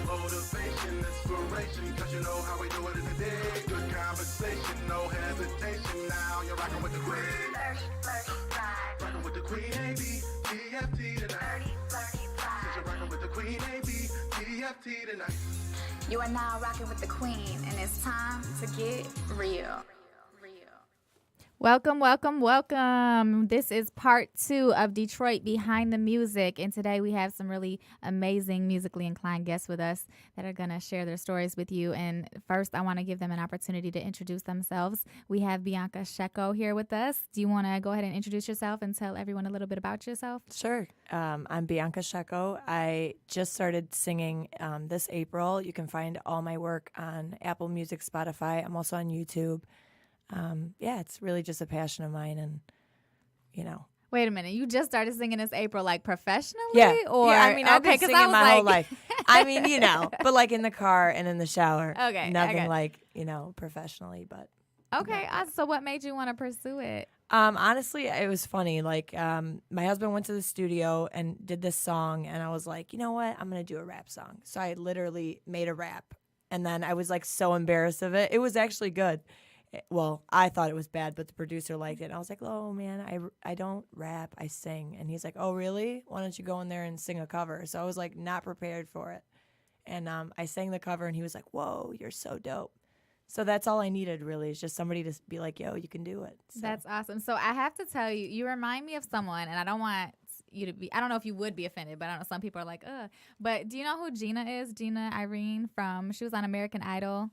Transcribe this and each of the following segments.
Motivation, inspiration, cause you know how we do it in the day. Good conversation, no hesitation. Now you're rocking with the queen. Rocking with the queen, A-B, T-F-T tonight. Since you're rocking with the queen, A-B, T-F-T tonight. You are now rocking with the queen, and it's time to get real. Welcome, welcome, welcome. This is part 2 of Detroit Behind the Music, and today we have some really amazing musically inclined guests with us that are going to share their stories with you. And first, I want to give them an opportunity to introduce themselves. We have Bianca Sheko here with us. Do you want to go ahead and introduce yourself and tell everyone a little bit about yourself? Sure. I'm Bianca Sheko. I just started singing this April. You can find all my work on Apple Music, Spotify. I'm also on YouTube. It's really just a passion of mine, and Wait a minute, you just started singing this April, like professionally? Yeah. Or I mean, I've been singing my whole life. I mean, but like in the car and in the shower. Okay. Nothing like, professionally, but. Okay, so what made you want to pursue it? Honestly, it was funny. Like, my husband went to the studio and did this song, and I was like, you know what? I'm going to do a rap song. So I literally made a rap, and then I was like so embarrassed of it. It was actually good. Well, I thought it was bad, but the producer liked it. And I was like, oh, man, I don't rap, I sing. And he's like, oh, really? Why don't you go in there and sing a cover? So I was, like, not prepared for it. And I sang the cover, and he was like, whoa, you're so dope. So that's all I needed, really, is just somebody to be like, yo, you can do it. So. That's awesome. So I have to tell you, you remind me of someone, and I don't want you to be, I don't know if you would be offended, but I know some people are like, ugh. But do you know who Gina is? Gina Irene she was on American Idol.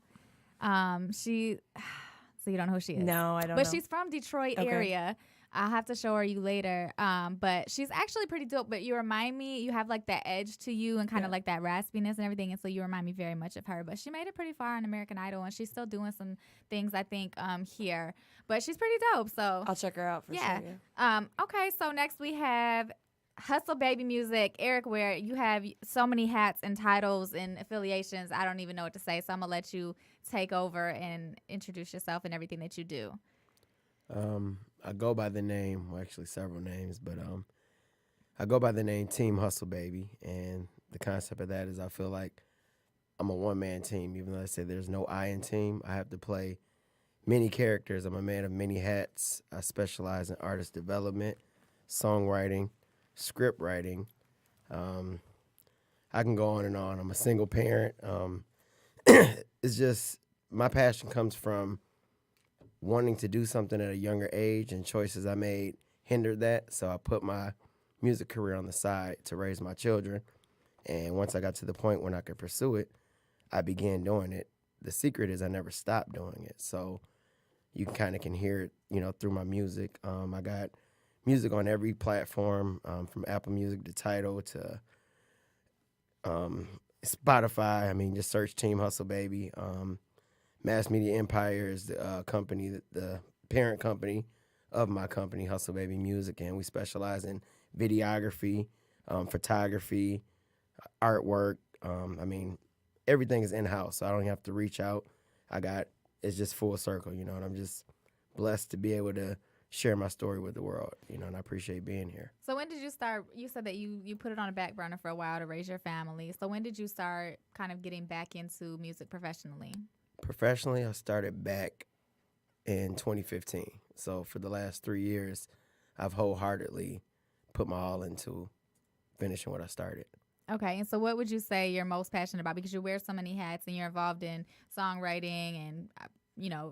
So you don't know who she is? No, I don't know. But she's from Detroit area. I'll have to show her you later. But she's actually pretty dope. But you remind me, you have like that edge to you and kind of like that raspiness and everything. And so you remind me very much of her. But she made it pretty far on American Idol, and she's still doing some things, I think, here. But she's pretty dope. So I'll check her out for sure. Yeah. Okay, so next we have Hustle Baby Music. Eric Ware, you have so many hats and titles and affiliations. I don't even know what to say. So I'm going to let you take over and introduce yourself and everything that you do. I go by the name, well, actually several names, but I go by the name Team Hustle Baby, and the concept of that is I feel like I'm a one-man team. Even though I say there's no I in team, I have to play many characters. I'm a man of many hats. I specialize in artist development, songwriting, script writing. I can go on and on. I'm a single parent. It's just my passion comes from wanting to do something at a younger age, and choices I made hindered that. So I put my music career on the side to raise my children. And once I got to the point when I could pursue it, I began doing it. The secret is I never stopped doing it. So you kind of can hear it, through my music. I got music on every platform, from Apple Music to Tidal to Spotify. I mean, just search Team Hustle Baby. Mass Media Empire is the company, the parent company of my company, Hustle Baby Music, and we specialize in videography, photography, artwork. I mean, everything is in-house, so I don't have to reach out. It's just full circle, and I'm just blessed to be able to share my story with the world, and I appreciate being here. So when did you start? You said that you put it on a back burner for a while to raise your family. So when did you start kind of getting back into music professionally? Professionally, I started back in 2015. So for the last 3 years, I've wholeheartedly put my all into finishing what I started. Okay, and so what would you say you're most passionate about? Because you wear so many hats and you're involved in songwriting and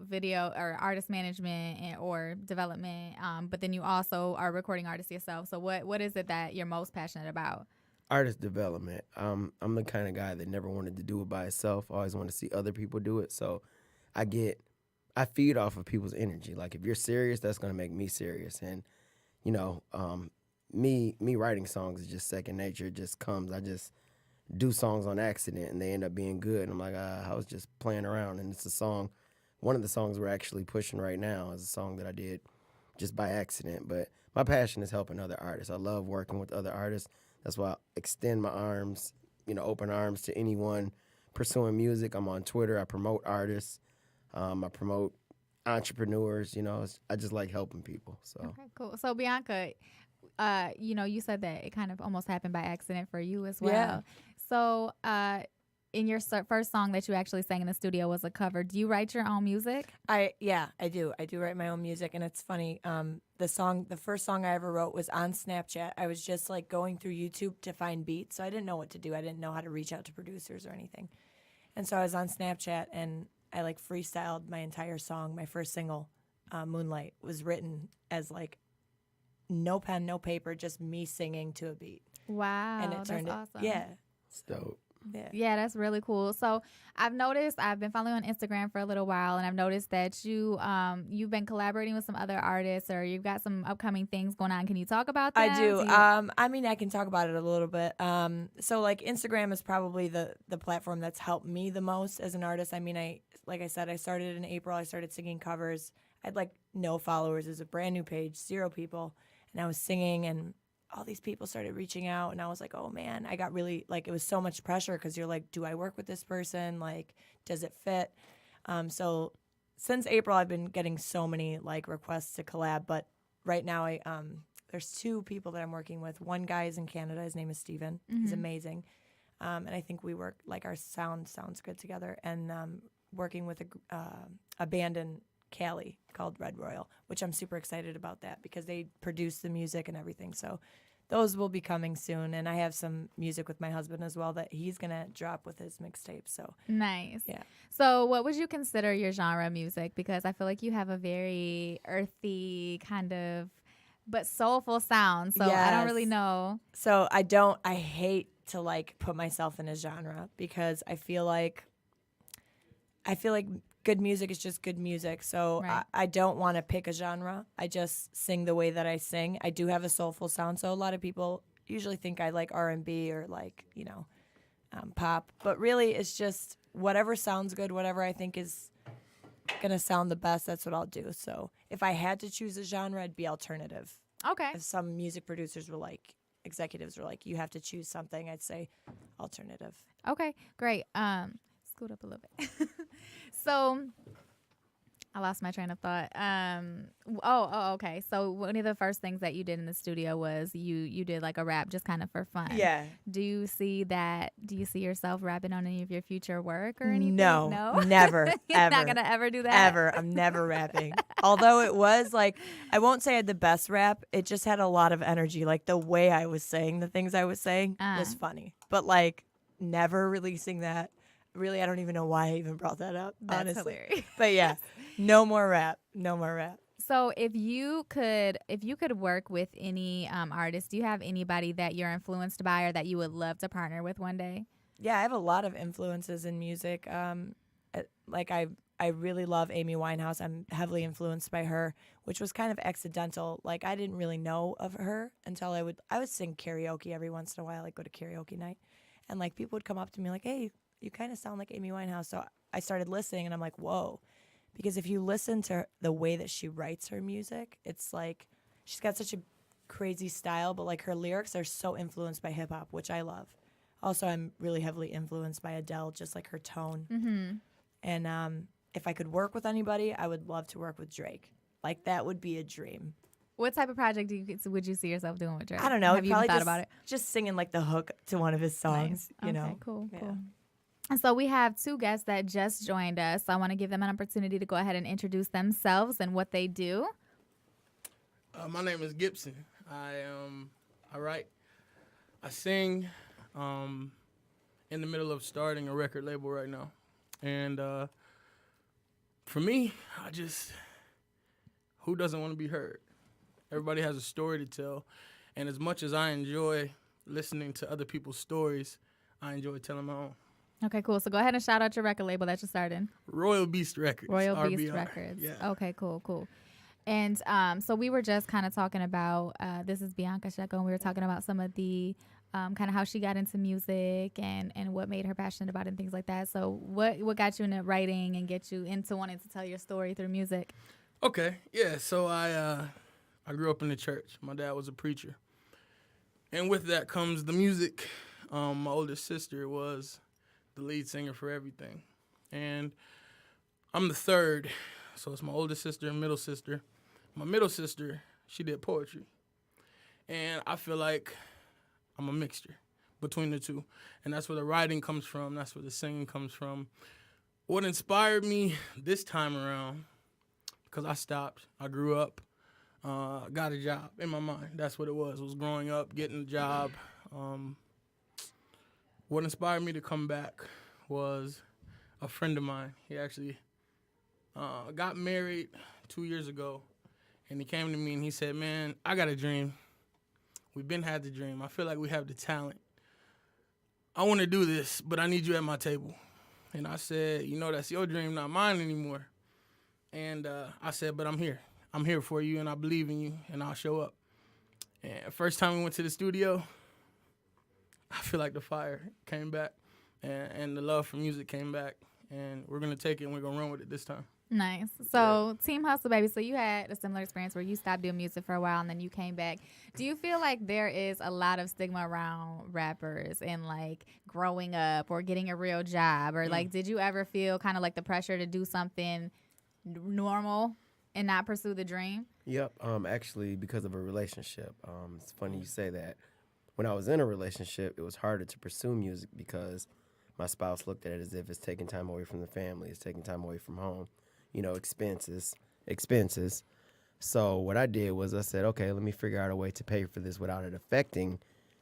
video or artist management or development, but then you also are a recording artist yourself. So what is it that you're most passionate about? Artist development. I'm the kind of guy that never wanted to do it by itself. I always want to see other people do it. So I feed off of people's energy. Like, if you're serious, that's going to make me serious. And, me writing songs is just second nature. It just comes. I just do songs on accident, and they end up being good. And I'm like, I was just playing around. And it's a song. One of the songs we're actually pushing right now is a song that I did just by accident. But my passion is helping other artists. I love working with other artists. That's why I extend my arms, open arms to anyone pursuing music. I'm on Twitter. I promote artists. I promote entrepreneurs. I just like helping people. So okay, cool. So Bianca, you said that it kind of almost happened by accident for you as well. Yeah. So in your first song that you actually sang in the studio was a cover. Do you write your own music? I do. I do write my own music, and it's funny. The first song I ever wrote was on Snapchat. I was just like going through YouTube to find beats, so I didn't know what to do. I didn't know how to reach out to producers or anything, and so I was on Snapchat and I like freestyled my entire song. My first single, Moonlight, was written as like no pen, no paper, just me singing to a beat. Wow, And it turned that's awesome. Yeah. It's dope. Yeah, that's really cool. So I've noticed, I've been following on Instagram for a little while, and I've noticed that you've been collaborating with some other artists, or you've got some upcoming things going on. Can you talk about that? I do. I mean, I can talk about it a little bit. So like Instagram is probably the platform that's helped me the most as an artist. I mean, like I said, I started in April. I started singing covers. I had like no followers. It was a brand new page, 0 people, and I was singing, and all these people started reaching out, and I was like, oh man, I got really, like, it was so much pressure because you're like, do I work with this person? Like, does it fit? So since April, I've been getting so many like requests to collab, but right now there's 2 people that I'm working with. One guy is in Canada. His name is Steven. He's amazing. And I think we work, like, our sound sounds good together. And working with a band in Cali called Red Royal, which I'm super excited about that because they produce the music and everything. So those will be coming soon. And I have some music with my husband as well that he's going to drop with his mixtape. So nice. Yeah. So what would you consider your genre of music? Because I feel like you have a very earthy kind of, but soulful sound. So I don't really know. So I hate to like put myself in a genre because I feel like good music is just good music. So Right. I don't want to pick a genre. I just sing the way that I sing. I do have a soulful sound. So a lot of people usually think I like R&B or like, pop. But really, it's just whatever sounds good, whatever I think is going to sound the best, that's what I'll do. So if I had to choose a genre, it'd be alternative. Okay. If some music producers were like, executives were like, you have to choose something, I'd say alternative. Okay, great. Scoot up a little bit. So I lost my train of thought. Okay. So one of the first things that you did in the studio was you did like a rap just kind of for fun. Yeah. Do you see yourself rapping on any of your future work or anything? No, never, You're ever. not gonna ever do that? Ever. I'm never rapping. Although it was like, I won't say I had the best rap. It just had a lot of energy. Like the way I was saying the things I was saying was funny. But like never releasing that. Really, I don't even know why I even brought that up. That's honestly. hilarious. But yeah, no more rap. No more rap. So if you could work with any artist, do you have anybody that you're influenced by or that you would love to partner with one day? Yeah, I have a lot of influences in music. Like I really love Amy Winehouse. I'm heavily influenced by her, which was kind of accidental. Like I didn't really know of her until I would sing karaoke every once in a while, like go to karaoke night, and like people would come up to me like, hey, you kind of sound like Amy Winehouse. So I started listening, and I'm like, whoa. Because if you listen to the way that she writes her music, it's like she's got such a crazy style, but like her lyrics are so influenced by hip-hop, which I love. Also, I'm really heavily influenced by Adele, just like her tone. Mm-hmm. And if I could work with anybody, I would love to work with Drake. Like, that would be a dream. What type of project would you see yourself doing with Drake? I don't know. Have you even thought about it? Just singing like the hook to one of his songs, Nice. you know. Cool. Yeah. Cool. And so we have 2 guests that just joined us. So I want to give them an opportunity to go ahead and introduce themselves and what they do. My name is Gibson. I write, I sing. In the middle of starting a record label right now, and for me, who doesn't want to be heard? Everybody has a story to tell, and as much as I enjoy listening to other people's stories, I enjoy telling my own. Okay, cool. So go ahead and shout out your record label that you're starting. Royal Beast Records. Royal RBR. Beast Records. Yeah. Okay, cool. And so we were just kind of talking about, this is Bianca Sheko, and we were talking about some of the kind of how she got into music and what made her passionate about it and things like that. So what got you into writing and get you into wanting to tell your story through music? Okay, yeah. So I grew up in the church. My dad was a preacher, and with that comes the music. My oldest sister was the lead singer for everything, and I'm the third. So it's my oldest sister and middle sister. My middle sister, she did poetry, and I feel like I'm a mixture between the two. And that's where the writing comes from. That's where the singing comes from. What inspired me this time around, because I stopped, I grew up, got a job in my mind. That's what it was growing up, getting a job. What inspired me to come back was a friend of mine. He actually got married 2 years ago, and he came to me and he said, man, I got a dream. We've been had the dream. I feel like we have the talent. I want to do this, but I need you at my table. And I said, you know, that's your dream, not mine anymore. And I said, but I'm here. I'm here for you, and I believe in you, and I'll show up. And first time we went to the studio, I feel like the fire came back, and the love for music came back. And we're going to take it, and we're going to run with it this time. Nice. So Team Hustle Baby, so you had a similar experience where you stopped doing music for a while and then you came back. Do you feel like there is a lot of stigma around rappers and like growing up or getting a real job, or like did you ever feel kind of like the pressure to do something normal and not pursue the dream? Yep. Actually, because of a relationship. It's funny you say that. When I was in a relationship, it was harder to pursue music because my spouse looked at it as if it's taking time away from the family, it's taking time away from home. You know, expenses. So what I did was I said, okay, let me figure out a way to pay for this without it affecting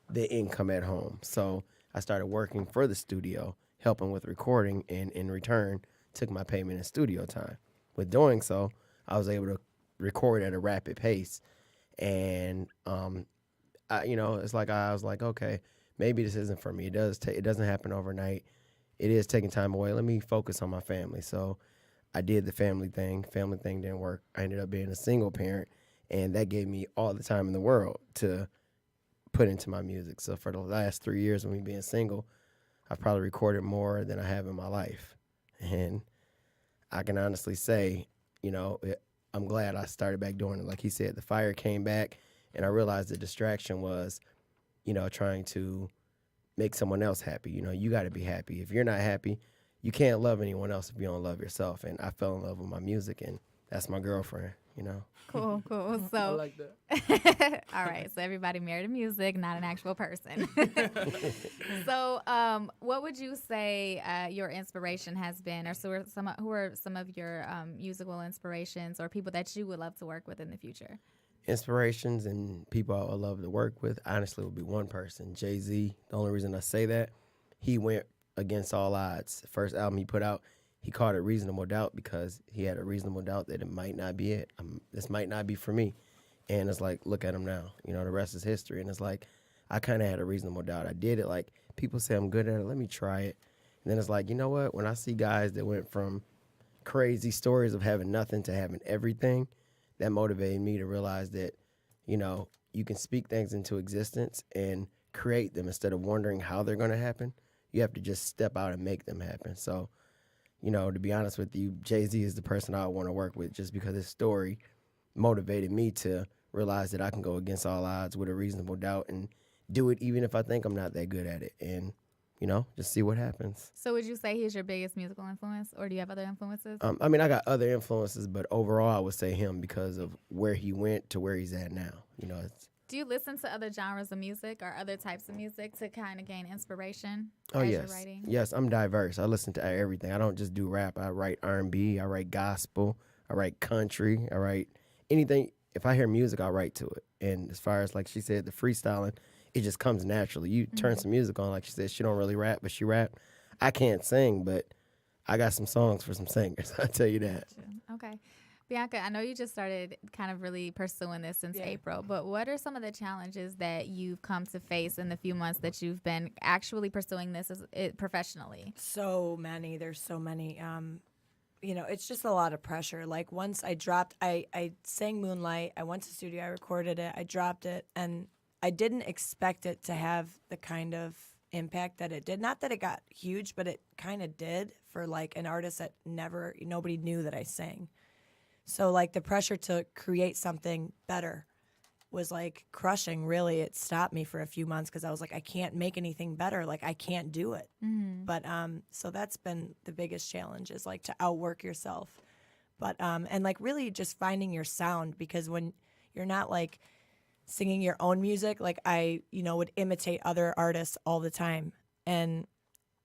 the income at home. So I started working for the studio, helping with recording, and in return, took my payment in studio time. With doing so, I was able to record at a rapid pace. And, it's like I was like, okay, maybe this isn't for me. It doesn't happen overnight. It is taking time away. Let me focus on my family. So I did the family thing. Family thing didn't work. I ended up being a single parent, and that gave me all the time in the world to put into my music. So for the last 3 years of me being single, I've probably recorded more than I have in my life. And I can honestly say, I'm glad I started back doing it. Like he said, the fire came back, and I realized the distraction was, trying to make someone else happy. You got to be happy. If you're not happy, you can't love anyone else if you don't love yourself. And I fell in love with my music, and that's my girlfriend, Cool. I So, like that. all right. So everybody married to music, not an actual person. So, what would you say your inspiration has been, or who are some of your musical inspirations or people that you would love to work with in the future? Inspirations and people I would love to work with, honestly, would be one person, Jay-Z. The only reason I say that, he went against all odds. The first album he put out, he called it Reasonable Doubt because he had a reasonable doubt that it might not be it. This might not be for me. And it's like, look at him now. The rest is history. And it's like, I kind of had a reasonable doubt. I did it. Like, people say I'm good at it. Let me try it. And then it's like, you know what? When I see guys that went from crazy stories of having nothing to having everything, that motivated me to realize that, you can speak things into existence and create them instead of wondering how they're going to happen. You have to just step out and make them happen. So, to be honest with you, Jay-Z is the person I want to work with just because his story motivated me to realize that I can go against all odds with a reasonable doubt and do it even if I think I'm not that good at it. And, just see what happens. So would you say he's your biggest musical influence, or do you have other influences? I got other influences, but overall I would say him because of where he went to where he's at now. Do you listen to other genres of music or other types of music to kind of gain inspiration Oh, as yes. you're writing? Yes, I'm diverse. I listen to everything. I don't just do rap. I write R&B. I write gospel. I write country. I write anything. If I hear music, I'll write to it. And as far as, like she said, the freestyling, it just comes naturally. You turn some music on, like she said, she don't really rap, but she rap. I can't sing, but I got some songs for some singers. I'll tell you that. Okay. Bianca, I know you just started kind of really pursuing this since April, but what are some of the challenges that you've come to face in the few months that you've been actually pursuing this professionally? So many. There's so many. It's just a lot of pressure. Like once I dropped, I sang Moonlight. I went to the studio. I recorded it. I dropped it. And I didn't expect it to have the kind of impact that it did. Not that it got huge, but it kind of did for like an artist that nobody knew that I sang. So like the pressure to create something better was like crushing. Really, it stopped me for a few months because I was like, I can't make anything better. Like I can't do it. Mm-hmm. But so that's been the biggest challenge, is like to outwork yourself. But and like really just finding your sound, because when you're not like singing your own music, like I, would imitate other artists all the time. And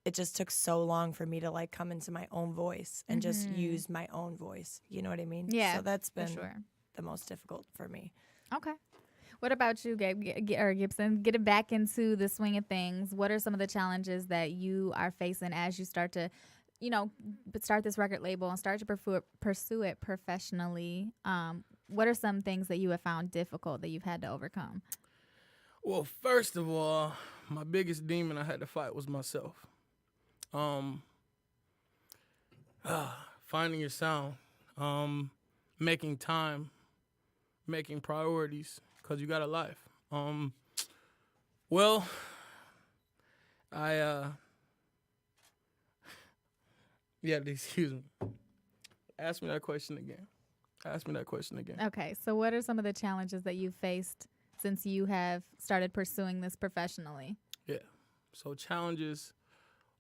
it just took so long for me to like come into my own voice and just use my own voice. You know what I mean? Yeah, So that's for been sure. the most difficult for me. Okay. What about you, Gibson? Getting back into the swing of things, what are some of the challenges that you are facing as you start to, start this record label and start to pursue it professionally? What are some things that you have found difficult that you've had to overcome? Well, first of all, my biggest demon I had to fight was myself. Finding your sound, making time, making priorities, because you got a life. Excuse me. Ask me that question again. Okay, so what are some of the challenges that you've faced since you have started pursuing this professionally? Yeah, so challenges.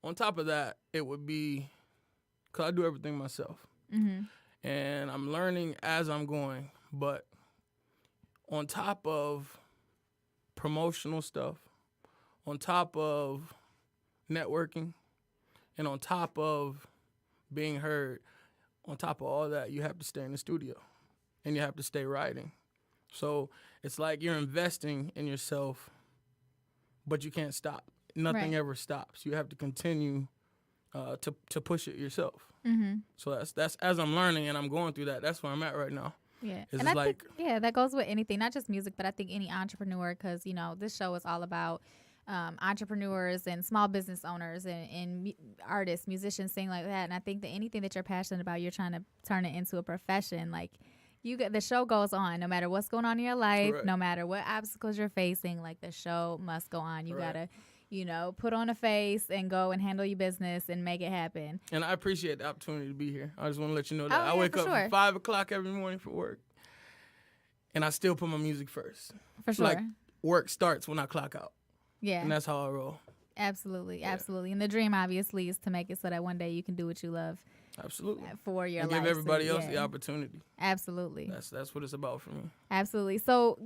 On top of that, it would be, because I do everything myself. And I'm learning as I'm going, but on top of promotional stuff, on top of networking, and on top of being heard, on top of all that, you have to stay in the studio and you have to stay writing. So it's like you're investing in yourself, but you can't stop. Nothing ever stops. You have to continue to push it yourself. So that's as I'm learning and I'm going through that. That's where I'm at right now. Yeah, It's and I like, think that goes with anything, not just music, but I think any entrepreneur, because this show is all about entrepreneurs and small business owners and artists, musicians, things like that. And I think that anything that you're passionate about, you're trying to turn it into a profession. Like the show goes on, no matter what's going on in your life, Correct. no matter what obstacles you're facing. Like the show must go on. You Correct. gotta. Put on a face and go and handle your business and make it happen. and I appreciate the opportunity to be here. I just want to let you know that. Oh, I yeah, wake for up sure. at 5 o'clock every morning for work, and I still put my music first. For sure. Like, work starts when I clock out, Yeah. and that's how I roll. Absolutely. Absolutely. And the dream, obviously, is to make it so that one day you can do what you love Absolutely. for your And life. give everybody else the yeah. opportunity. Absolutely. That's what it's about for me. Absolutely. So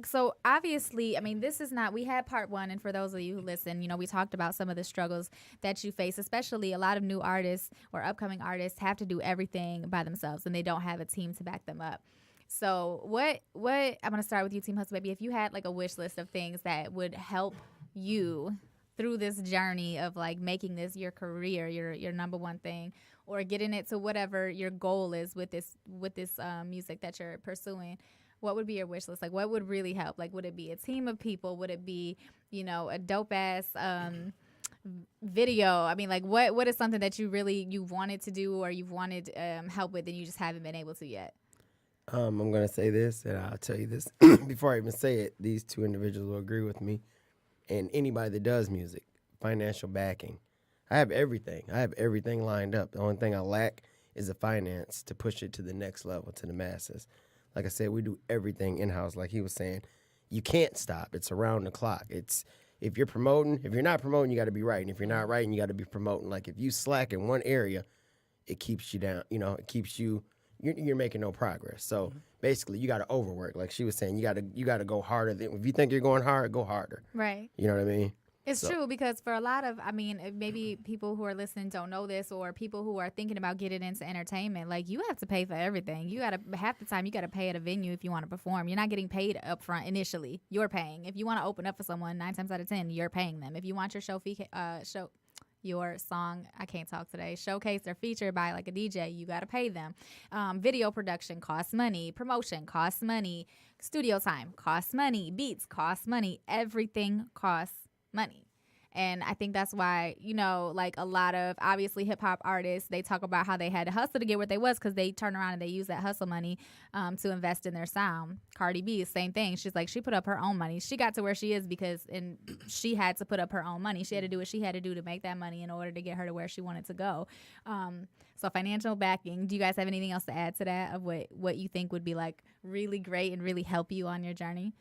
obviously, I mean, this is not, we had part one, and for those of you who listen, we talked about some of the struggles that you face, especially a lot of new artists or upcoming artists have to do everything by themselves and they don't have a team to back them up. So what I'm going to start with you, Team Hustle Baby. If you had like a wish list of things that would help you through this journey of like making this your career, your number one thing, or getting it to whatever your goal is with this music that you're pursuing, what would be your wish list? Like, what would really help? Like, would it be a team of people? Would it be, a dope ass video? I mean, like, what is something that you wanted to do or you've wanted help with and you just haven't been able to yet? I'm going to say this, and I'll tell you this before I even say it. These two individuals will agree with me. And anybody that does music, financial backing. I have everything. Lined up. The only thing I lack is the finance to push it to the next level, to the masses. Like I said, we do everything in-house. Like he was saying, you can't stop. It's around the clock. It's if you're not promoting, you got to be writing. If you're not writing, you got to be promoting. Like if you slack in one area, it keeps you down. It keeps you. You're making no progress. So basically, you got to overwork. Like she was saying, you got to go harder. If you think you're going hard, go harder. Right. You know what I mean? It's true because for a lot of, maybe people who are listening don't know this, or people who are thinking about getting into entertainment, like you have to pay for everything. Half the time you got to pay at a venue if you want to perform. You're not getting paid up front initially. You're paying. If you want to open up for someone, 9 times out of 10, you're paying them. If you want your song, I can't talk today, showcased or featured by like a DJ, you got to pay them. Video production costs money. Promotion costs money. Studio time costs money. Beats cost money. Everything costs money. And I think that's why, like a lot of obviously hip hop artists, they talk about how they had to hustle to get where they was because they turn around and they use that hustle money to invest in their sound. Cardi B, same thing. She's like, she put up her own money. She got to where she is because she had to put up her own money. She had to do what she had to do to make that money in order to get her to where she wanted to go. So financial backing. Do you guys have anything else to add to that of what you think would be like really great and really help you on your journey?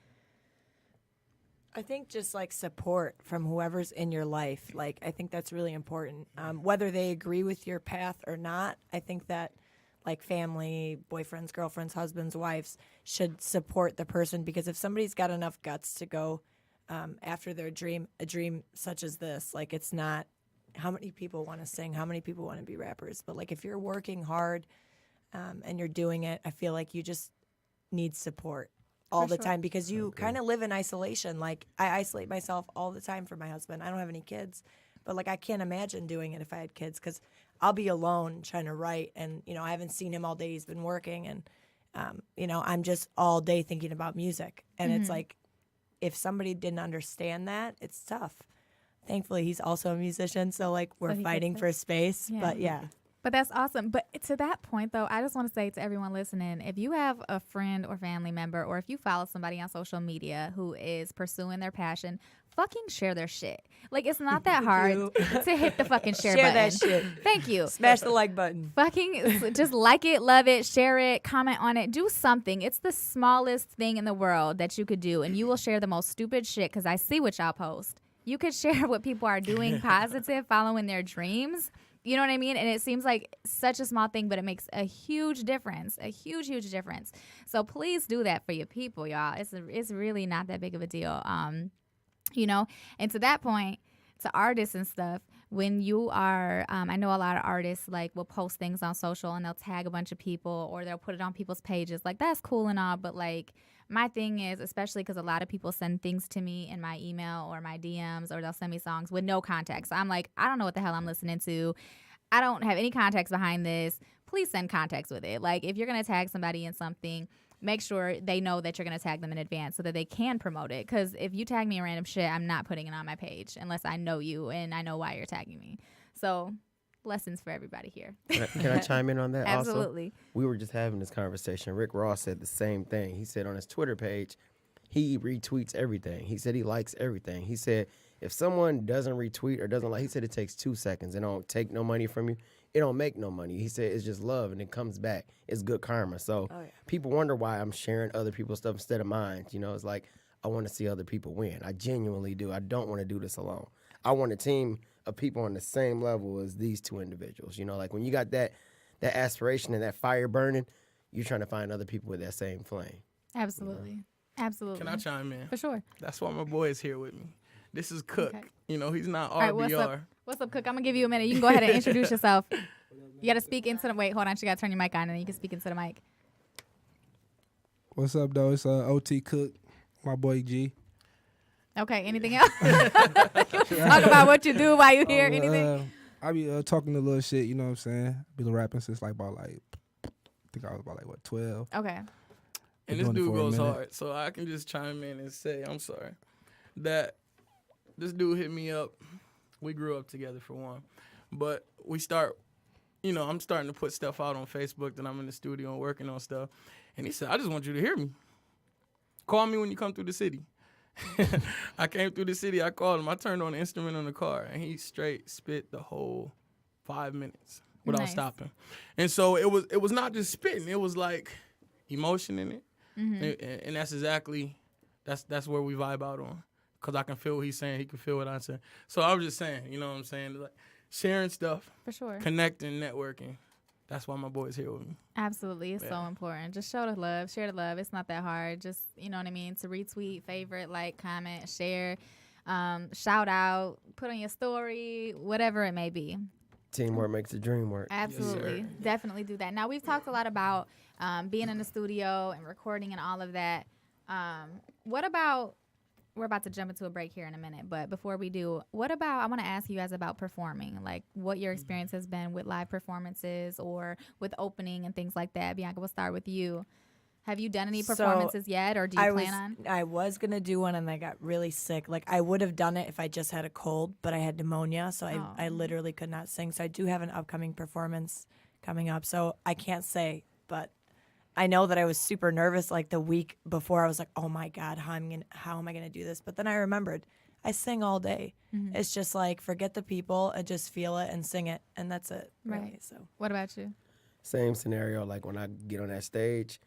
I think just like support from whoever's in your life. Like, I think that's really important. Whether they agree with your path or not, I think that like family, boyfriends, girlfriends, husbands, wives, should support the person, because if somebody's got enough guts to go after their dream, a dream such as this, like it's not how many people want to sing, how many people want to be rappers, but like if you're working hard and you're doing it, I feel like you just need support all the time, because you kind of live in isolation. Like I isolate myself all the time from my husband. I don't have any kids, but like I can't imagine doing it if I had kids, because I'll be alone trying to write, and you know I haven't seen him all day. He's been working, and you know I'm just all day thinking about music, and it's like if somebody didn't understand that, it's tough. Thankfully, he's also a musician, so like we're fighting for space. Yeah. But yeah. But that's awesome. But to that point, though, I just want to say to everyone listening, if you have a friend or family member, or if you follow somebody on social media who is pursuing their passion, fucking share their shit. Like, it's not that hard to hit the fucking share button. That shit. Thank you. Smash the like button. Fucking just like it, love it, share it, comment on it, do something. It's the smallest thing in the world that you could do, and you will share the most stupid shit, because I see what y'all post. You could share what people are doing positive, following their dreams. You know what I mean? And it seems like such a small thing, but it makes a huge difference, a huge, huge difference. So please do that for your people, y'all. It's really not that big of a deal. You know, and to that point, to artists and stuff, when you are, I know a lot of artists like will post things on social and they'll tag a bunch of people, or they'll put it on people's pages. Like, that's cool and all, but like, my thing is, especially because a lot of people send things to me in my email or my DMs, or they'll send me songs with no context. So I'm like, I don't know what the hell I'm listening to. I don't have any context behind this. Please send context with it. Like, if you're going to tag somebody in something, make sure they know that you're going to tag them in advance so that they can promote it. Because if you tag me in random shit, I'm not putting it on my page unless I know you and I know why you're tagging me. So lessons for everybody here. Can I chime in on that? Absolutely. Also? We were just having this conversation. Rick Ross said the same thing. He said on his Twitter page, he retweets everything. He said he likes everything. He said if someone doesn't retweet or doesn't like, he said it takes 2 seconds. It don't take no money from you. It don't make no money. He said it's just love, and it comes back. It's good karma. So people wonder why I'm sharing other people's stuff instead of mine. You know, it's like I want to see other people win. I genuinely do. I don't want to do this alone. I want a team of people on the same level as these two individuals. You know, like when you got that aspiration and that fire burning, you're trying to find other people with that same flame. Absolutely. You know? Absolutely. Can I chime in? For sure. That's why my boy is here with me. This is Cook. Okay. You know, he's not RBR. All right, what's up, Cook? I'm going to give you a minute. You can go ahead and introduce yourself. You got to speak into the... Wait, hold on. You got to turn your mic on, and then you can speak into the mic. What's up, though? It's OT Cook, my boy G. Okay, anything else? Talk about what you do while you hear anything. I be talking a little shit, you know what I'm saying? Been rapping since I think I was about 12. Okay. And this dude goes hard, so I can just chime in and say, I'm sorry, that this dude hit me up. We grew up together, for one. But I'm starting to put stuff out on Facebook that I'm in the studio and working on stuff. And he said, I just want you to hear me. Call me when you come through the city. I came through the city, I called him, I turned on the instrument on the car, and he straight spit the whole 5 minutes without stopping. And so it was not just spitting, it was like emotion in it. Mm-hmm. And that's exactly, that's where we vibe out on. Because I can feel what he's saying, he can feel what I'm saying. So I was just saying, you know what I'm saying? Like, sharing stuff, for sure, connecting, networking. That's why my boy's here with me. Absolutely. It's so important. Just show the love. Share the love. It's not that hard. Just, you know what I mean? To retweet, favorite, like, comment, share, shout out, put on your story, whatever it may be. Teamwork makes the dream work. Absolutely. Yes, definitely do that. Now, we've talked a lot about being in the studio and recording and all of that. What about... We're about to jump into a break here in a minute, but before we do, I want to ask you guys about performing, like what your experience has been with live performances or with opening and things like that. Bianca, we'll start with you. Have you done any performances yet, or do you plan on? I was going to do one, and I got really sick. Like, I would have done it if I just had a cold, but I had pneumonia, so I literally could not sing. So I do have an upcoming performance coming up, so I can't say, but I know that I was super nervous like the week before. I was like, oh my God, how am I gonna do this? But then I remembered, I sing all day. Mm-hmm. It's just like, forget the people and just feel it and sing it, and that's it. Right. Really, so. What about you? Same scenario. Like when I get on that stage,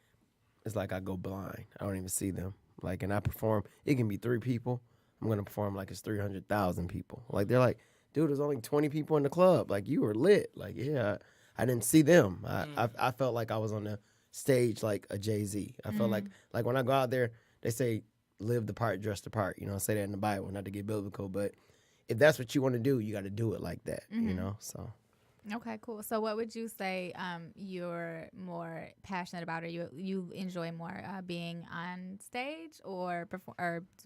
it's like I go blind. I don't even see them. Like, and I perform. It can be 3 people. I'm gonna perform like it's 300,000 people. Like they're like, dude, there's only 20 people in the club. Like, you were lit. Like, yeah. I I didn't see them. I felt like I was on the stage like a Jay-Z. I felt like when I go out there, they say live the part, dress the part. You know, I say that in the Bible, not to get biblical, but if that's what you want to do, you got to do it like that. You know, so. Okay, cool. So what would you say you're more passionate about, or you enjoy more, being on stage or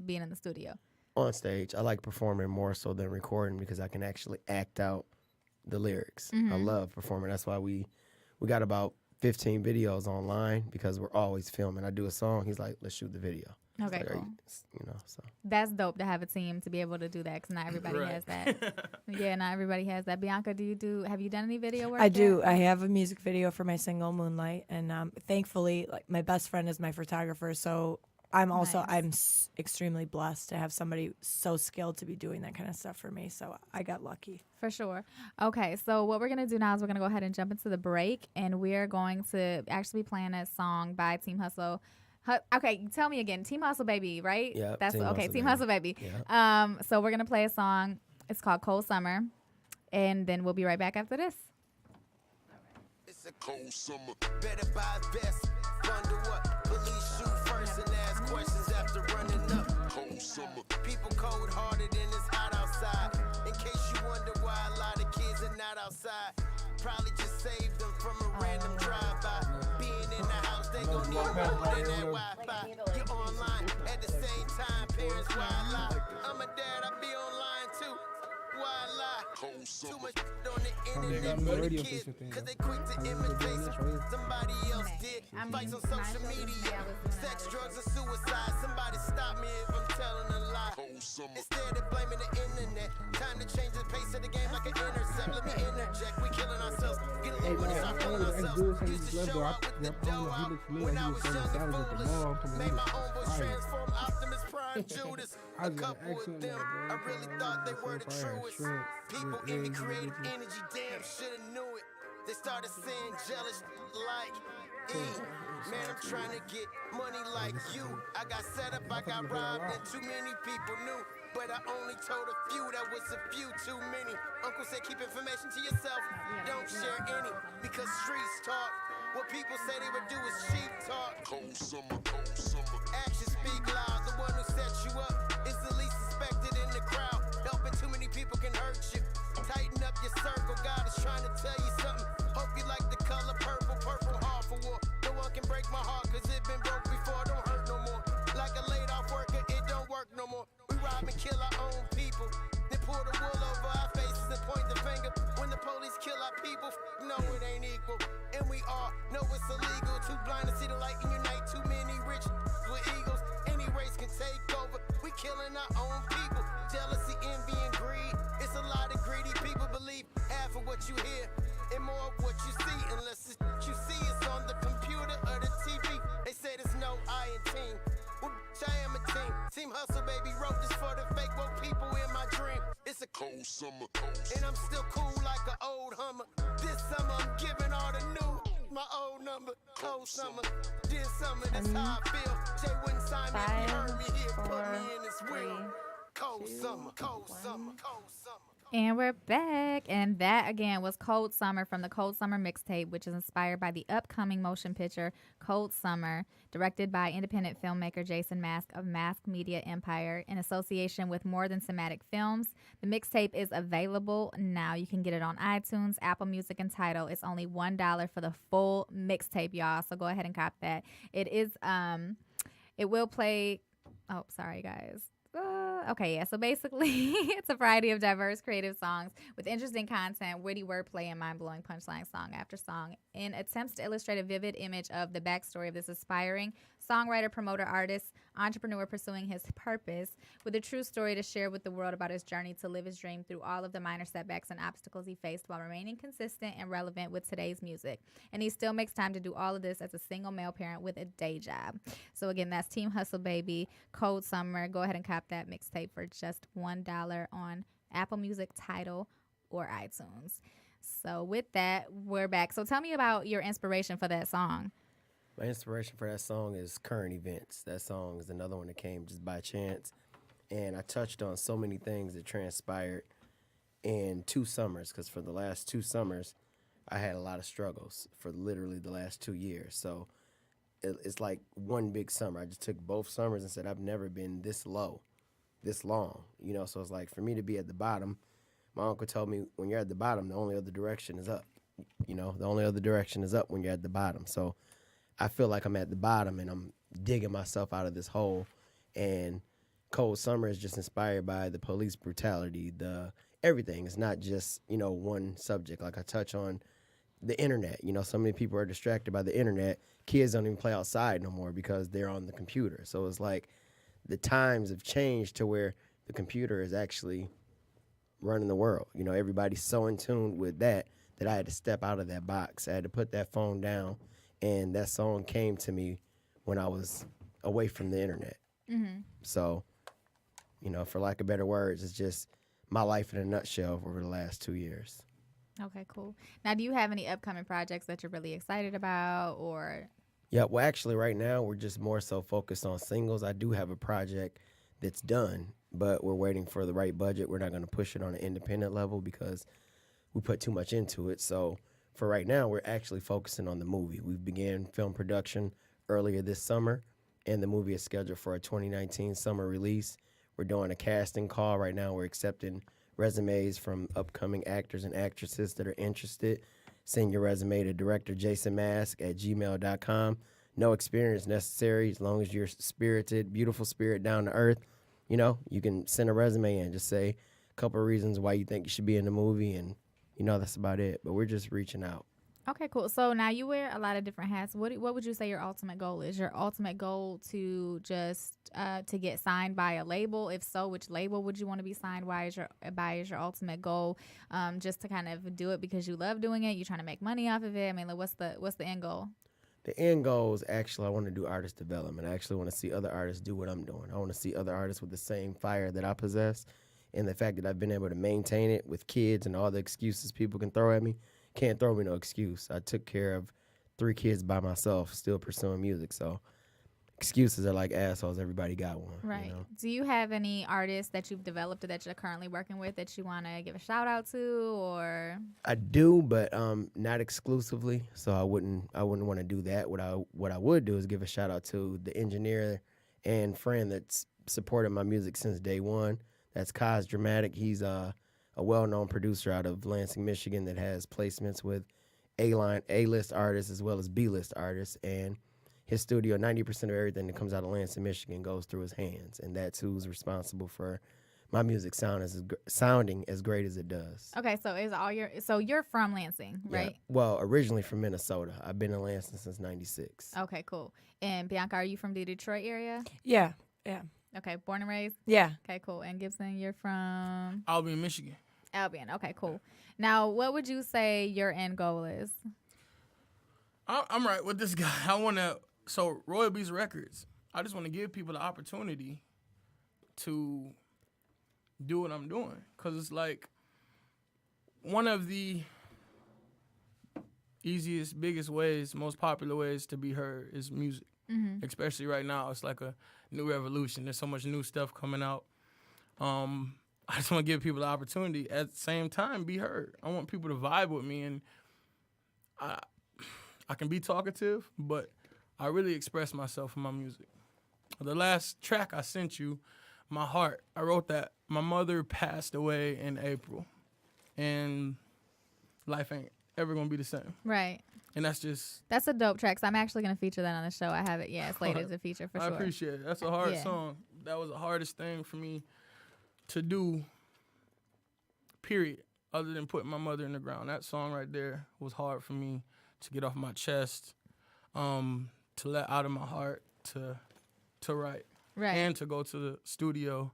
being in the studio? On stage. I like performing more so than recording because I can actually act out the lyrics. I love performing. That's why we got about 15 videos online because we're always filming. I do a song. He's like, let's shoot the video. Okay, like, cool. You know, so. That's dope to have a team to be able to do that because not everybody has that. Yeah, not everybody has that. Bianca, have you done any video work? I do. I have a music video for my single Moonlight, and thankfully, like my best friend is my photographer, so I'm extremely blessed to have somebody so skilled to be doing that kind of stuff for me. So I got lucky. For sure. Okay, so what we're going to do now is we're going to go ahead and jump into the break, and we're going to actually be playing a song by Team Hustle. Okay, tell me again. Team Hustle Baby, right? Yeah. That's okay. Team Hustle Baby. Yeah. So we're going to play a song. It's called Cold Summer, and then we'll be right back after this. It's a cold summer. Better buy vest. Bundle up. Police shoot first and ask questions after running up. Cold summer. People cold hearted and it's hot outside. In case you wonder why a lot of kids are not outside. Probably just saved them from a random drive-by. Being in the house, they gon' need more than that Wi-Fi. You're online at the same time. Parents, why lie? I'm a dad, I be online too. Why lie? Too much on the internet for the kids, cause they quick to imitate somebody else did. Fights on social media, sex, drugs, and suicide. Somebody stop me if I'm telling a lie. Instead of blaming the internet, time to change the pace of the game like an intercept. Let me interject, we killing ourselves. Get a little money, start killing ourselves. Used to show out with the dough out when I was young and foolish. Made my own voice transform Optimus Prime Judas. A couple of them, I really thought they were the truest. People in me creative energy, damn, shoulda knew it. They started saying jealous like, man, I'm trying to get money like you. I got set up, I got robbed, and too many people knew. But I only told a few, that was a few too many. Uncle said keep information to yourself, don't share any, because streets talk. What people say they would do is cheap talk. Cold summer, cold summer. Actions speak loud, the one who set you up is the least suspected in the crowd. Helping too many people can hurt you. Tighten up your circle, God is trying to tell you something. Hope you like the color purple, purple heart for war. No one can break my heart, cause it been broke before, don't hurt no more. Like a laid off worker, it don't work no more. We rob and kill our own people, then pull the wool over our faces and point the finger. When the police kill our people, no, it ain't equal. And we all know it's illegal. Too blind to see the light and unite. Too many rich with egos. Any race can take over. We killing our own people. Jealousy, envy, and greed. It's a lot of greedy people believe half of what you hear and more of what you see. Unless it's what you see is on the computer or the TV. They say there's no I in team. Well, I am a team. Team Hustle, baby. Wrote this for the fake woke people in my dream. It's a cold summer. And I'm still cool like an old Hummer. This summer I'm giving all the new. My old number, cold summer. This summer, that's how I feel. Jay wouldn't sign me if he heard me here. Put me in his wheel. Cold summer, cold summer, cold summer. And we're back. And that, again, was Cold Summer from the Cold Summer mixtape, which is inspired by the upcoming motion picture Cold Summer, directed by independent filmmaker Jason Mask of Mask Media Empire in association with More Than Cinematic Films. The mixtape is available now. You can get it on iTunes, Apple Music, and Tidal. It's only $1 for the full mixtape, y'all. So go ahead and cop that. It is, it will play, oh, sorry, guys. Okay, yeah, so basically it's a variety of diverse creative songs with interesting content, witty wordplay, and mind-blowing punchline song after song in attempts to illustrate a vivid image of the backstory of this aspiring songwriter, promoter, artist, entrepreneur pursuing his purpose with a true story to share with the world about his journey to live his dream through all of the minor setbacks and obstacles he faced while remaining consistent and relevant with today's music. And he still makes time to do all of this as a single male parent with a day job. So again, that's Team Hustle Baby, Cold Summer. Go ahead and cop that mixtape for just $1 on Apple Music, Tidal, or iTunes. So with that, we're back. So tell me about your inspiration for that song. My inspiration for that song is current events. That song is another one that came just by chance. And I touched on so many things that transpired in 2 summers, because for the last 2 summers, I had a lot of struggles for literally the last 2 years. So it's like one big summer. I just took both summers and said, I've never been this low, this long, you know? So it's like for me to be at the bottom, my uncle told me when you're at the bottom, the only other direction is up. You know, the only other direction is up when you're at the bottom. So I feel like I'm at the bottom and I'm digging myself out of this hole. And Cold Summer is just inspired by the police brutality, the everything. It's not just, you know, one subject. Like I touch on the internet. You know, so many people are distracted by the internet. Kids don't even play outside no more because they're on the computer. So it's like the times have changed to where the computer is actually running the world. You know, everybody's so in tune with that I had to step out of that box. I had to put that phone down, and that song came to me when I was away from the internet. Mm-hmm. So, you know, for lack of better words, it's just my life in a nutshell over the last 2 years. Okay, cool. Now, do you have any upcoming projects that you're really excited about, or? Yeah, well, actually, right now, we're just more so focused on singles. I do have a project that's done, but we're waiting for the right budget. We're not going to push it on an independent level because we put too much into it. So for right now, we're actually focusing on the movie. We began film production earlier this summer, and the movie is scheduled for a 2019 summer release. We're doing a casting call right now. We're accepting resumes from upcoming actors and actresses that are interested. Send your resume to directorjasonmask@gmail.com. No experience necessary as long as you're spirited, beautiful spirit, down to earth. You know, you can send a resume and just say a couple of reasons why you think you should be in the movie, and, you know, that's about it. But we're just reaching out. Okay, cool. So now you wear a lot of different hats. What would you say your ultimate goal is? Your ultimate goal to just to get signed by a label? If so, which label would you want to be signed by? Is your ultimate goal just to kind of do it because you love doing it? You're trying to make money off of it? I mean, like, what's the end goal? The end goal is actually I want to do artist development. I actually want to see other artists do what I'm doing. I want to see other artists with the same fire that I possess. And the fact that I've been able to maintain it with kids and all the excuses people can throw at me, can't throw me no excuse. I took care of 3 kids by myself, still pursuing music. So excuses are like assholes. Everybody got one. Right. You know? Do you have any artists that you've developed or that you're currently working with that you want to give a shout out to, or? I do, but not exclusively. So I wouldn't want to do that. What I would do is give a shout out to the engineer and friend that's supported my music since day one. That's Kaz Dramatic. He's a well-known producer out of Lansing, Michigan that has placements with A-list artists as well as B-list artists. And his studio, 90% of everything that comes out of Lansing, Michigan goes through his hands. And that's who's responsible for my music sounding as great as it does. Okay, so you're from Lansing, right? Yeah. Well, originally from Minnesota. I've been in Lansing since '96. Okay, cool. And Bianca, are you from the Detroit area? Yeah. Okay, born and raised? Yeah. Okay, cool. And Gibson, you're from? Albion, Michigan. Albion. Okay, cool. Now, what would you say your end goal is? I'm right with this guy. So Royal Beast Records, I just want to give people the opportunity to do what I'm doing. Because it's like one of the easiest, biggest ways, most popular ways to be heard is music. Mm-hmm. Especially right now, it's like a new revolution. There's so much new stuff coming out. I just want to give people the opportunity at the same time be heard. I want people to vibe with me, and I can be talkative, but I really express myself in my music. The last track I sent you, My Heart, I wrote that. My mother passed away in April, and life ain't ever gonna be the same. Right. And that's a dope track. So I'm actually going to feature that on the show. I have it, slated to feature for sure. I appreciate it. That's a hard song. That was the hardest thing for me to do, period, other than putting my mother in the ground. That song right there was hard for me to get off my chest, to let out of my heart, to write. Right. And to go to the studio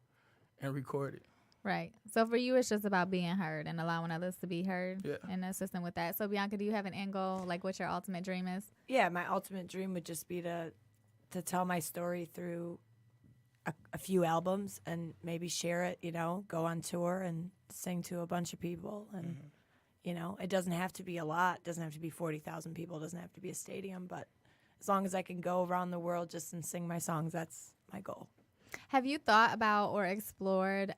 and record it. Right. So for you, it's just about being heard and allowing others to be heard and assisting with that. So Bianca, do you have an end goal? Like, what your ultimate dream is? Yeah, my ultimate dream would just be to tell my story through a few albums and maybe share it, go on tour and sing to a bunch of people. And, it doesn't have to be a lot. It doesn't have to be 40,000 people. It doesn't have to be a stadium. But as long as I can go around the world just and sing my songs, that's my goal. Have you thought about or explored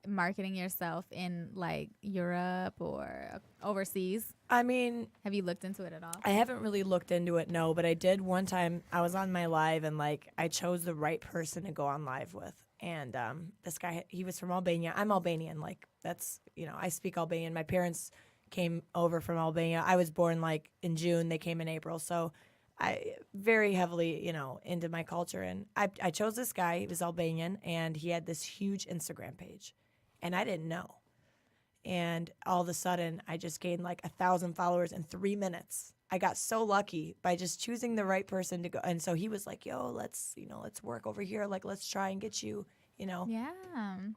marketing yourself in like Europe or overseas? I mean, Have you looked into it at all? I haven't really looked into it, no, but I did one time. I was on my live and like I chose the right person to go on live with. And this guy, he was from Albania. I'm Albanian. Like that's, I speak Albanian. My parents came over from Albania. I was born like in June. They came in April. So I very heavily, into my culture. And I chose this guy. He was Albanian and he had this huge Instagram page. And I didn't know. And all of a sudden, I just gained like 1,000 followers in 3 minutes. I got so lucky by just choosing the right person to go. And so he was like, yo, let's work over here. Like, let's try and get you, Yeah.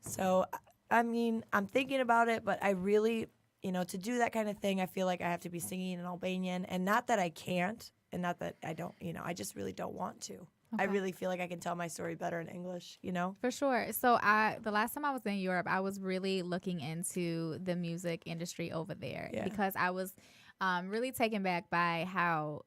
So, I mean, I'm thinking about it, but I really, to do that kind of thing, I feel like I have to be singing in Albanian. And not that I can't, and not that I don't, I just really don't want to. I really feel like I can tell my story better in English, For sure. So the last time I was in Europe, I was really looking into the music industry over there because I was really taken back by how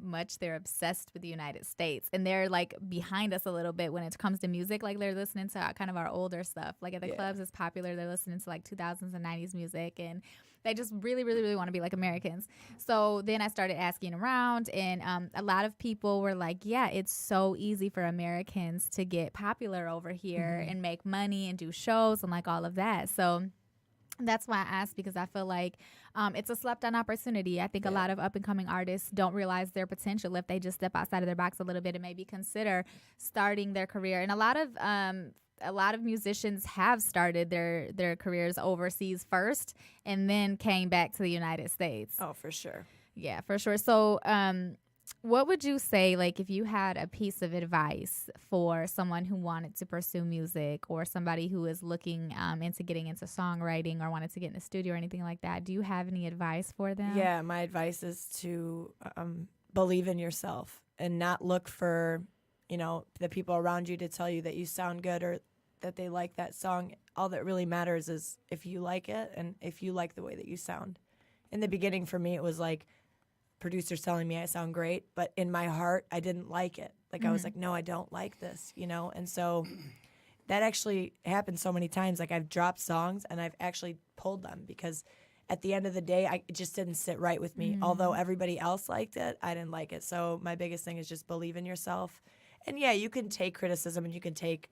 much they're obsessed with the United States, and they're like behind us a little bit when it comes to music. Like they're listening to kind of our older stuff. Like at the clubs, it's popular. They're listening to like 2000s and 90s music, and they just really, really, really want to be like Americans. So then I started asking around, and a lot of people were like, yeah, it's so easy for Americans to get popular over here and make money and do shows and like all of that. So that's why I asked, because I feel like it's a slept-on opportunity. I think a lot of up-and-coming artists don't realize their potential if they just step outside of their box a little bit and maybe consider starting their career. And a lot of musicians have started their careers overseas first and then came back to the United States. Oh, for sure. Yeah, for sure. So what would you say, like, if you had a piece of advice for someone who wanted to pursue music or somebody who is looking into getting into songwriting or wanted to get in the studio or anything like that? Do you have any advice for them? Yeah, my advice is to believe in yourself and not look for, the people around you to tell you that you sound good or that they like that song. All that really matters is if you like it and if you like the way that you sound. In the beginning, for me, it was like, producers telling me I sound great, but in my heart, I didn't like it. Like, I was like, no, I don't like this, And so that actually happened so many times. Like, I've dropped songs and I've actually pulled them because at the end of the day, it just didn't sit right with me. Although everybody else liked it, I didn't like it. So my biggest thing is just believe in yourself. And yeah, you can take criticism and you can take,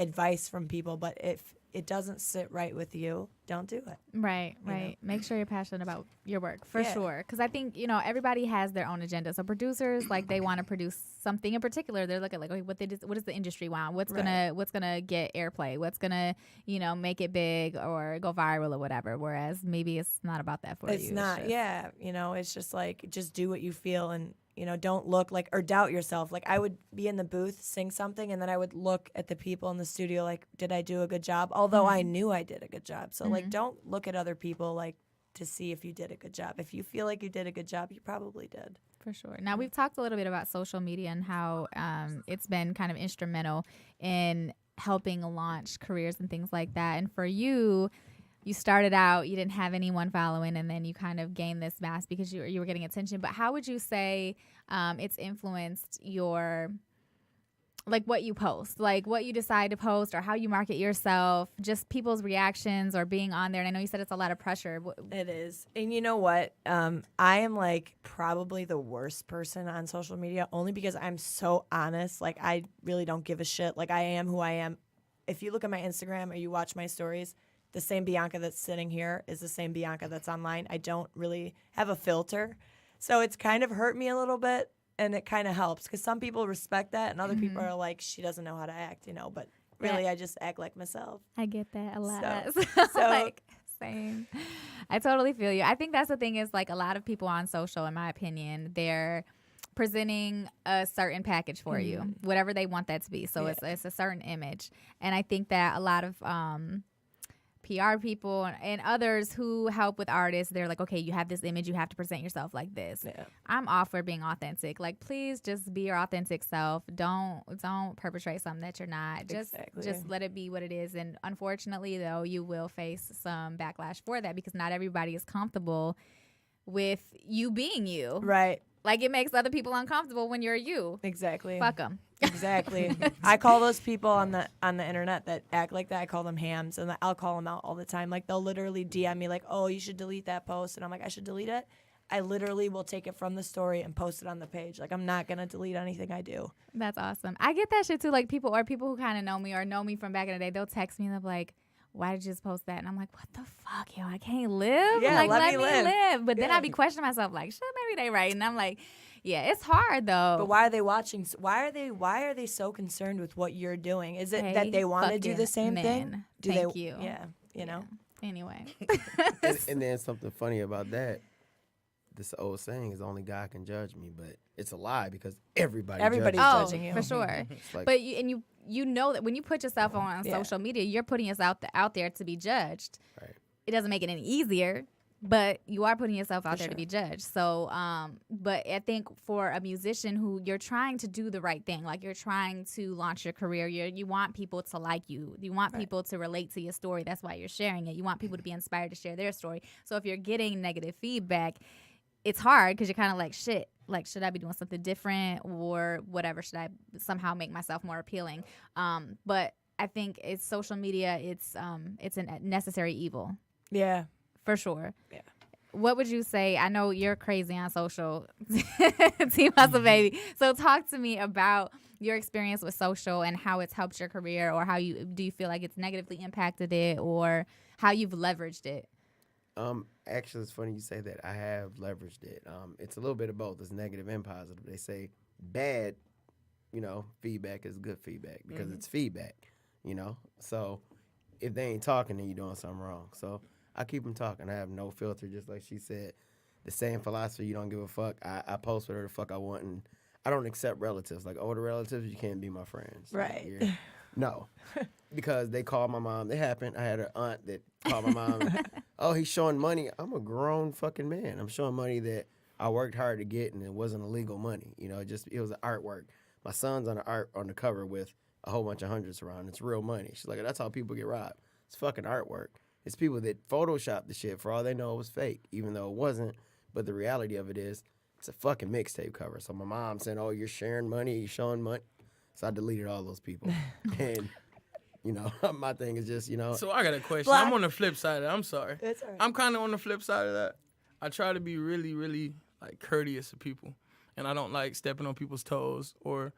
advice from people, but if it doesn't sit right with you, don't do it. Right. Make sure you're passionate about your work, for sure. Because I think, everybody has their own agenda. So producers, like, they want to produce something in particular. They're looking like, okay, what does the industry want? What's gonna get airplay? What's gonna, make it big or go viral or whatever? Whereas maybe it's not about that for you. It's not. It's just like, just do what you feel and, don't look like or doubt yourself. Like, I would be in the booth, sing something, and then I would look at the people in the studio like, did I do a good job? Although I knew I did a good job. So, like, don't look at other people, like, to see if you did a good job. If you feel like you did a good job, you probably did. For sure. Now, we've talked a little bit about social media and how it's been kind of instrumental in helping launch careers and things like that. And for you, you started out, you didn't have anyone following, and then you kind of gained this mass because you were getting attention. But how would you say it's influenced your, like, what you post, like what you decide to post or how you market yourself, just people's reactions or being on there? And I know you said it's a lot of pressure. It is. And you know what? I am like probably the worst person on social media only because I'm so honest. Like, I really don't give a shit. Like, I am who I am. If you look at my Instagram or you watch my stories, the same Bianca that's sitting here is the same Bianca that's online. I don't really have a filter. So it's kind of hurt me a little bit, and it kind of helps because some people respect that and other people are like, she doesn't know how to act, but really I just act like myself. I get that a lot. So like, same. I totally feel you. I think that's the thing is, like, a lot of people on social, in my opinion, they're presenting a certain package for you, whatever they want that to be. So it's a certain image. And I think that a lot of PR people and others who help with artists, they're like, okay, you have this image, you have to present yourself like this. Yeah. I'm all for being authentic. Like, please just be your authentic self. Don't perpetrate something that you're not. Just let it be what it is. And unfortunately, though, you will face some backlash for that because not everybody is comfortable with you being you. Right. Like, it makes other people uncomfortable when you're you. Exactly. Fuck them. Exactly. I call those people on the internet that act like that, I call them hams, and I'll call them out all the time. Like, they'll literally DM me like, oh, you should delete that post. And I'm like, I should delete it? I literally will take it from the story and post it on the page. Like, I'm not going to delete anything I do. That's awesome. I get that shit too. Like, people who kind of know me or know me from back in the day, they'll text me and they'll be like, why did you just post that? And I'm like, what the fuck, yo? I can't live? Yeah, like, let me live. But then I be questioning myself, like, shit, maybe they right. And I'm like, yeah, it's hard though. But why are they watching? Why are they so concerned with what you're doing? Is it that they want to do the same thing? Thank you. Yeah, you know. Anyway. And then something funny about that. This old saying is only God can judge me, but it's a lie because everybody's judging you. For sure. Like, But you know that when you put yourself on social media, you're putting yourself out there to be judged. right. It doesn't make it any easier, but you are putting yourself out there to be judged. So, but I think for a musician who you're trying to do the right thing, like you're trying to launch your career, you want people to like you. You want people to relate to your story. That's why you're sharing it. You want people to be inspired to share their story. So if you're getting negative feedback, it's hard because you're kind of like, shit, like, should I be doing something different or whatever? Should I somehow make myself more appealing? But I think it's social media. It's a necessary evil. Yeah. For sure. Yeah. What would you say? I know you're crazy on social, Team Hustle Baby. So talk to me about your experience with social and how it's helped your career, or how do you feel like it's negatively impacted it, or how you've leveraged it? Actually, it's funny you say that. I have leveraged it. It's a little bit of both. It's negative and positive. They say bad, feedback is good feedback because it's feedback, So if they ain't talking, then you're doing something wrong. So I keep them talking. I have no filter, just like she said. The same philosophy, you don't give a fuck. I post whatever the fuck I want, and I don't accept relatives. Like older relatives, you can't be my friends. Right. Like, no. Because they called my mom. It happened. I had an aunt that called my mom. And, oh, he's showing money. I'm a grown fucking man. I'm showing money that I worked hard to get, and it wasn't illegal money. It was an artwork. My son's on the cover with a whole bunch of hundreds around. It's real money. She's like, that's how people get robbed. It's fucking artwork. It's people that Photoshop the shit. For all they know, it was fake, even though it wasn't. But the reality of it is, it's a fucking mixtape cover. So my mom said, oh, you're sharing money, you're showing money. So I deleted all those people. And, my thing is just, So I got a question. Black. I'm on the flip side of that. I'm sorry. That's all right. I'm kind of on the flip side of that. I try to be really, really, like, courteous to people. And I don't like stepping on people's toes or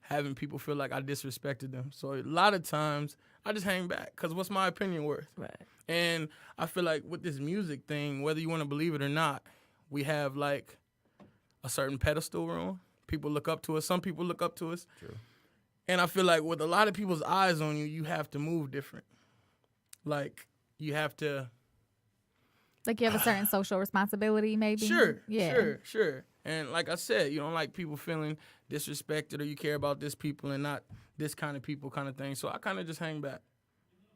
having people feel like I disrespected them. So a lot of times, I just hang back because what's my opinion worth? Right. And I feel like with this music thing, whether you want to believe it or not, we have, like, a certain pedestal we're on. People look up to us. Some people look up to us. True. And I feel like with a lot of people's eyes on you, you have to move different. Like, you have to... Like you have a certain social responsibility, maybe? Sure, Yeah. sure. And like I said, you don't like people feeling disrespected, or you care about this people and not this kind of people kind of thing. So I kind of just hang back,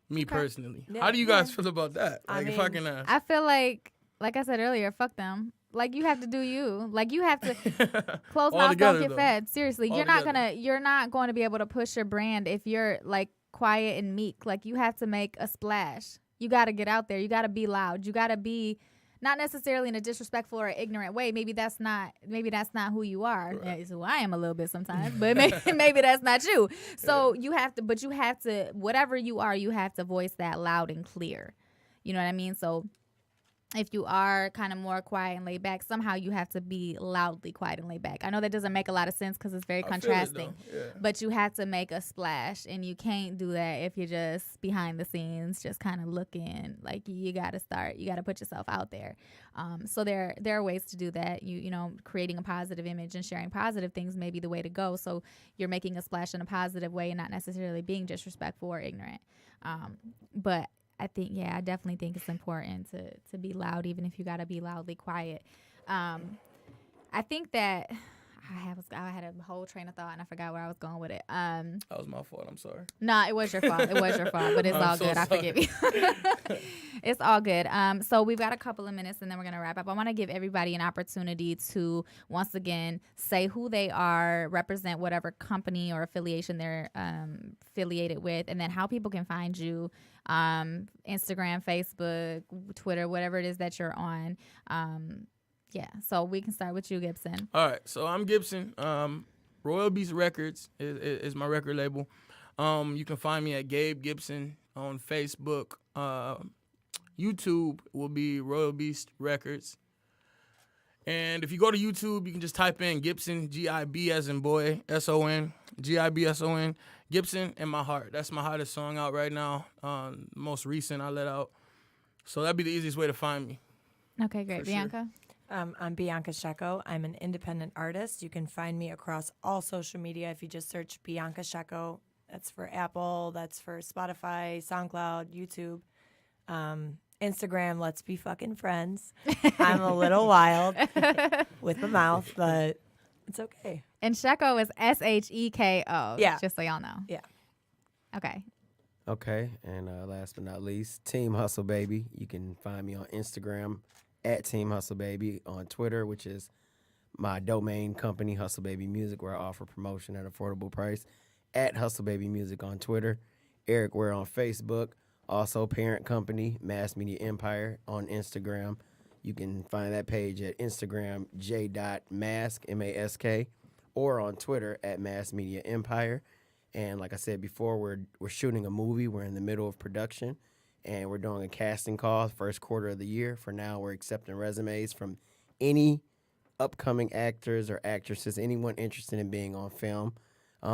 me personally. Yeah. How do you guys feel about that? I Like, if I mean, can ask. I feel like I said earlier, fuck them. Like, you have to do you. Like, you have to close All mouth, together, don't get though. fed. Seriously, All you're not together. going to be able to push your brand if you're like quiet and meek. Like, you have to make a splash. You got to get out there. You got to be loud. You got to be not necessarily in a disrespectful or ignorant way. Maybe that's not who you are. Right. It's who I am a little bit sometimes, but maybe that's not you. So you have to, whatever you are, you have to voice that loud and clear. You know what I mean? So if you are kind of more quiet and laid back, somehow you have to be loudly quiet and laid back. I know that doesn't make a lot of sense because it's very I feel it, contrasting, though. Yeah. but you have to make a splash, and you can't do that if you're just behind the scenes, just kind of looking. Like, you got to put yourself out there. So there are ways to do that. Creating a positive image and sharing positive things may be the way to go. So you're making a splash in a positive way and not necessarily being disrespectful or ignorant. But I definitely think it's important to be loud, even if you got to be loudly quiet. I think that I had a whole train of thought and I forgot where I was going with it. That was my fault. I'm sorry. Nah, it was your fault. But it's all so good. I sorry. forgive you. It's all good. So we've got a couple of minutes and then we're going to wrap up. I want to give everybody an opportunity to, once again, say who they are, represent whatever company or affiliation they're affiliated with, and then how people can find you. Instagram, Facebook, Twitter, whatever it is that you're on. So we can start with you, Gibson. All right, so I'm Gibson. Royal Beast Records is my record label. You can find me at Gabe Gibson on Facebook. YouTube will be Royal Beast Records. And if you go to YouTube, you can just type in Gibson, G-I-B as in boy, S-O-N, G-I-B-S-O-N, Gibson in My Heart. That's my hottest song out right now. Most recent I let out. So that'd be the easiest way to find me. Okay, great. For sure. Bianca? I'm Bianca Shecco. I'm an independent artist. You can find me across all social media if you just search Bianca Shecco. That's for Apple, that's for Spotify, SoundCloud, YouTube, Instagram. Let's be fucking friends. I'm a little wild with my mouth, but it's okay. And Shecco is S-H-E-K-O. Yeah. Just so y'all know. Yeah. Okay. Okay, and last but not least, Team Hustle Baby. You can find me on Instagram at Team Hustle Baby, on Twitter, which is my domain company, Hustle Baby Music, where I offer promotion at affordable price, at Hustle Baby Music on Twitter. Eric Ware on Facebook. Also, parent company, Mass Media Empire on Instagram. You can find that page at Instagram, j.mask, M-A-S-K, or on Twitter at Mass Media Empire. And like I said before, we're shooting a movie. We're in the middle of production, and we're doing a casting call first quarter of the year. For now, we're accepting resumes from any upcoming actors or actresses, anyone interested in being on film.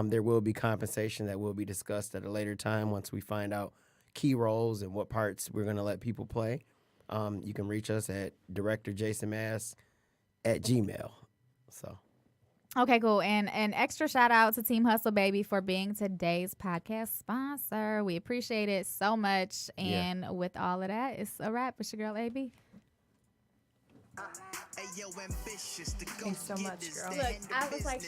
There will be compensation that will be discussed at a later time once we find out key roles and what parts we're going to let people play. You can reach us at directorjasonmask@gmail. So. Okay, cool. And an extra shout out to Team Hustle Baby for being today's podcast sponsor. We appreciate it so much. And with all of that, it's a wrap. It's your girl, AB. Thanks so much, girl. Look, I was like,